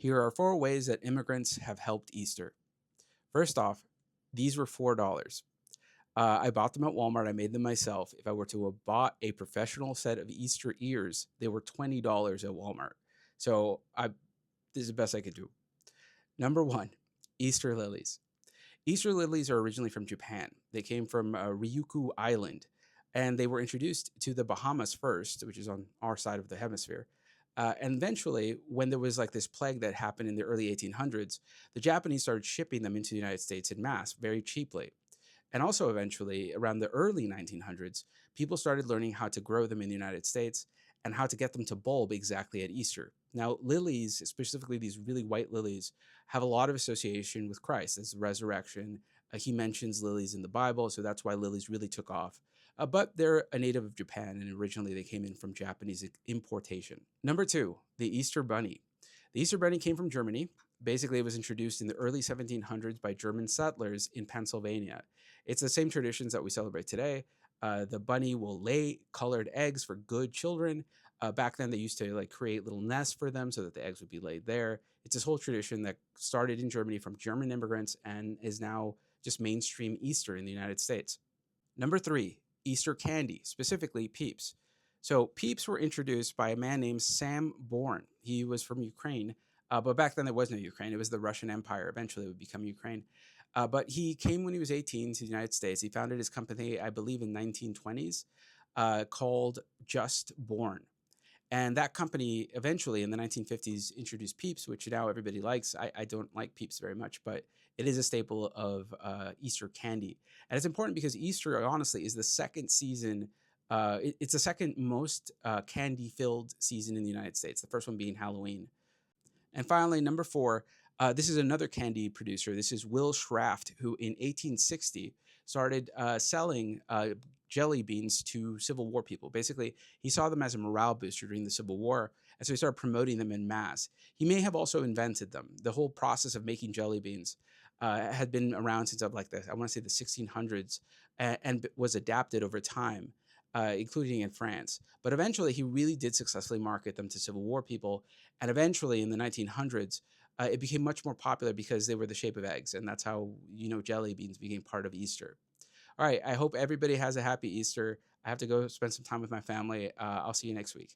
Here are 4 ways that immigrants have helped Easter. First off, these were $4. I bought them at Walmart. I made them myself. If I were to have bought a professional set of Easter ears, they were $20 at Walmart. So this is the best I could do. Number one, Easter lilies. Easter lilies are originally from Japan. They came from Ryukyu Island, and they were introduced to the Bahamas first, which is on our side of the hemisphere. And eventually, when there was like this plague that happened in the early 1800s, the Japanese started shipping them into the United States in mass very cheaply. And also, eventually, around the early 1900s, people started learning how to grow them in the United States and how to get them to bulb exactly at Easter. Now, lilies, specifically these really white lilies, have a lot of association with Christ as the resurrection. He mentions lilies in the Bible, so that's why lilies really took off. But they're a native of Japan, and originally they came in from Japanese importation. Number two, the Easter Bunny. The Easter Bunny came from Germany. Basically, it was introduced in the early 1700s by German settlers in Pennsylvania. It's the same traditions that we celebrate today. The bunny will lay colored eggs for good children. Back then, they used to like create little nests for them so that the eggs would be laid there. It's this whole tradition that started in Germany from German immigrants and is now just mainstream Easter in the United States. Number three, Easter candy, specifically Peeps. So Peeps were introduced by a man named Sam Bourne. He was from Ukraine, but back then there was no Ukraine. It was the Russian Empire. Eventually it would become Ukraine. But he came when he was 18 to the United States. He founded his company, I believe, in 1920s, called Just Born. And that company eventually in the 1950s introduced Peeps, which now everybody likes. I don't like Peeps very much, but it is a staple of Easter candy. And it's important because Easter, honestly, is the second season. It's the second most candy filled season in the United States, the first one being Halloween. And finally, number four, this is another candy producer. This is Will Schraft, who in 1860 started selling jelly beans to Civil War people. Basically, he saw them as a morale booster during the Civil War, and so he started promoting them in mass. He may have also invented them. The whole process of making jelly beans had been around since like I want to say the 1600s, and was adapted over time. Including in France. But eventually, he really did successfully market them to Civil War people. And eventually, in the 1900s, it became much more popular because they were the shape of eggs. And that's how, jelly beans became part of Easter. All right. I hope everybody has a happy Easter. I have to go spend some time with my family. I'll see you next week.